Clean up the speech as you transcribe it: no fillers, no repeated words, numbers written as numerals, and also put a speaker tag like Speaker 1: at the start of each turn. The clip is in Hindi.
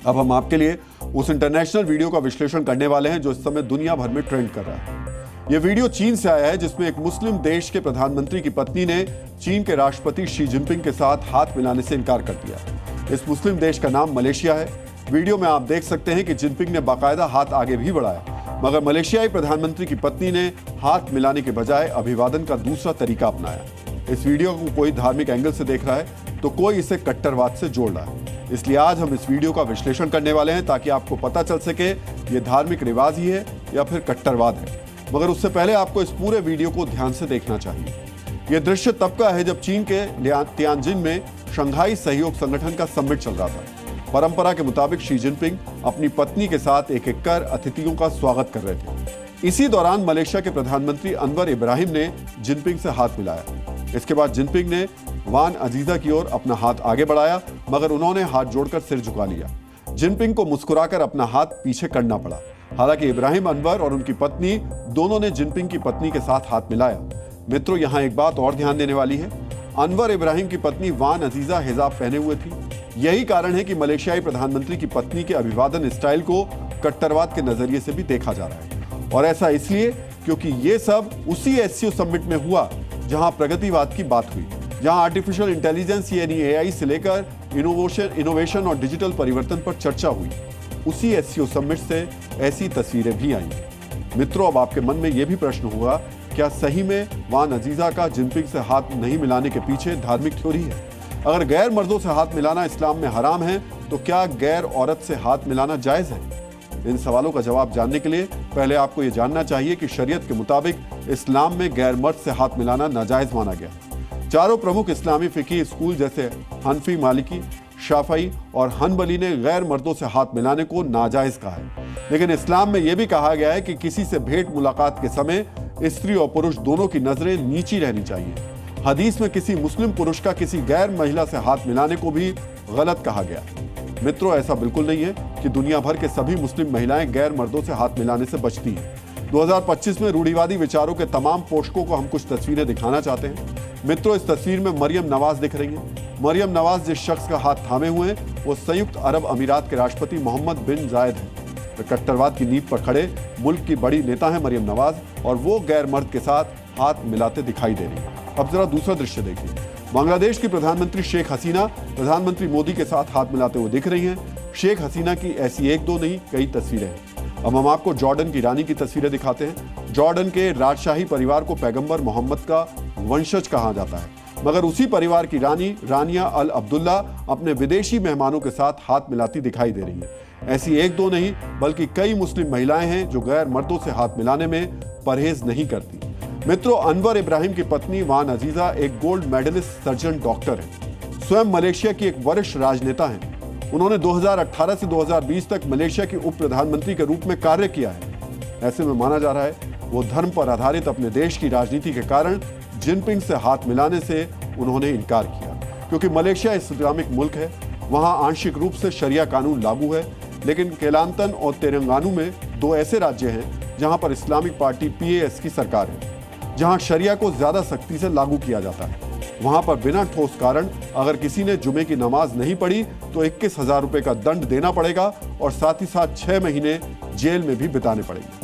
Speaker 1: अब हम आपके लिए उस इंटरनेशनल वीडियो का विश्लेषण करने वाले हैं जो इस समय दुनिया भर में ट्रेंड कर रहा है। यह वीडियो चीन से आया है, जिसमें एक मुस्लिम देश के प्रधानमंत्री की पत्नी ने चीन के राष्ट्रपति शी जिनपिंग के साथ हाथ मिलाने से इनकार कर दिया। इस मुस्लिम देश का नाम मलेशिया है। वीडियो में आप देख सकते हैं कि जिनपिंग ने बाकायदा हाथ आगे भी बढ़ाया, मगर मलेशियाई प्रधानमंत्री की पत्नी ने हाथ मिलाने के बजाय अभिवादन का दूसरा तरीका अपनाया। इस वीडियो को कोई धार्मिक एंगल से देख रहा है तो कोई इसे कट्टरवाद से जोड़ रहा है। इसलिए आज हम इस वीडियो का विश्लेषण करने वाले हैं ताकि आपको पता चल सके ये धार्मिक रिवाज ही है या फिर कट्टरवाद है। मगर उससे पहले आपको इस पूरे वीडियो को ध्यान से देखना चाहिए। यह दृश्य तब का है जब चीन के तियानजिन में शंघाई सहयोग संगठन का समिट चल रहा था। परंपरा के मुताबिक शी जिनपिंग अपनी पत्नी के साथ एक एक कर अतिथियों का स्वागत कर रहे थे। इसी दौरान मलेशिया के प्रधानमंत्री अनवर इब्राहिम ने जिनपिंग से हाथ मिलाया। इसके बाद जिनपिंग ने वान अजीजा की ओर अपना हाथ आगे बढ़ाया, मगर उन्होंने हाथ जोड़कर सिर झुका लिया। जिनपिंग को मुस्कुराकर अपना हाथ पीछे करना पड़ा। हालांकि इब्राहिम अनवर और उनकी पत्नी दोनों ने जिनपिंग की पत्नी के साथ हाथ मिलाया। मित्रों, यहाँ एक बात और ध्यान देने वाली है। अनवर इब्राहिम की पत्नी वान अजीजा हिजाब पहने हुए थी। यही कारण है कि मलेशियाई प्रधानमंत्री की पत्नी के अभिवादन स्टाइल को कट्टरवाद के नजरिए से भी देखा जा रहा है। और ऐसा इसलिए क्योंकि ये सब उसी एससीओ समिट में हुआ जहां प्रगतिवाद की बात हुई, जहां आर्टिफिशियल इंटेलिजेंस यानी एआई से लेकर इनोवेशन और डिजिटल परिवर्तन पर चर्चा हुई। उसी एससीओ समिट से ऐसी तस्वीरें भी आई। मित्रों, अब आपके मन में यह भी प्रश्न होगा, क्या सही में वान अजीजा का जिनपिंग से हाथ नहीं मिलाने के पीछे धार्मिक थ्योरी है? अगर गैर मर्दों से हाथ मिलाना इस्लाम में हराम है तो क्या गैर औरत से हाथ मिलाना जायज है? इन सवालों का जवाब जानने के लिए पहले आपको यह जानना चाहिए कि शरीयत के मुताबिक इस्लाम में गैर मर्द से हाथ मिलाना नाजायज माना गया। चारों प्रमुख इस्लामी फिकी स्कूल जैसे हनफी, मालिकी, शाफई और हनबली ने गैर मर्दों से हाथ मिलाने को नाजायज कहा है। लेकिन इस्लाम में यह भी कहा गया है कि किसी से भेंट मुलाकात के समय स्त्री और पुरुष दोनों की नजरें नीची रहनी चाहिए। हदीस में किसी मुस्लिम पुरुष का किसी गैर महिला से हाथ मिलाने को भी गलत कहा गया। मित्रों, ऐसा बिल्कुल नहीं है कि दुनिया भर के सभी मुस्लिम महिलाएं गैर मर्दों से हाथ मिलाने से बचती हैं। 2025 में रूढ़िवादी विचारों के तमाम पोषकों को हम कुछ तस्वीरें दिखाना चाहते हैं। मित्रों, इस तस्वीर में मरियम नवाज दिख रही हैं। मरियम नवाज जिस शख्स का हाथ थामे हुए हैं वो संयुक्त अरब अमीरात के राष्ट्रपति मोहम्मद बिन जायद हैं। कट्टरवाद की नींव पर खड़े मुल्क की बड़ी नेता है मरियम नवाज, और वो गैर मर्द के साथ हाथ मिलाते दिखाई दे रही है। अब जरा दूसरा दृश्य देखिए। बांग्लादेश की प्रधानमंत्री शेख हसीना प्रधानमंत्री मोदी के साथ हाथ मिलाते हुए दिख रही हैं। शेख हसीना की ऐसी एक दो नहीं, कई तस्वीरें हैं। अब हम आपको जॉर्डन की रानी की तस्वीरें दिखाते हैं। जॉर्डन के राजशाही परिवार को पैगंबर मोहम्मद का वंशज कहा जाता है, मगर उसी परिवार की रानी रानिया अल अब्दुल्ला अपने विदेशी मेहमानों के साथ हाथ मिलाती दिखाई दे रही है। ऐसी एक दो नहीं बल्कि कई मुस्लिम महिलाएं हैं जो गैर मर्दों से हाथ मिलाने में परहेज नहीं करती। मित्रों, अनवर इब्राहिम की पत्नी वान अजीजा एक गोल्ड मेडलिस्ट सर्जन डॉक्टर हैं। स्वयं मलेशिया की एक वरिष्ठ राजनेता हैं। उन्होंने 2018 से 2020 तक मलेशिया के उप प्रधानमंत्री के रूप में कार्य किया है। ऐसे में माना जा रहा है वो धर्म पर आधारित अपने देश की राजनीति के कारण जिनपिंग से हाथ मिलाने से उन्होंने इनकार किया। क्योंकि मलेशिया इस्लामिक मुल्क है, वहां आंशिक रूप से शरिया कानून लागू है, लेकिन केलांतन और तेलंगाना में दो ऐसे राज्य हैं जहां पर इस्लामिक पार्टी PAS की सरकार है, जहां शरिया को ज्यादा सख्ती से लागू किया जाता है। वहां पर बिना ठोस कारण अगर किसी ने जुमे की नमाज नहीं पढ़ी तो 21,000 रुपए का दंड देना पड़ेगा और साथ ही साथ 6 महीने जेल में भी बिताने पड़ेंगे।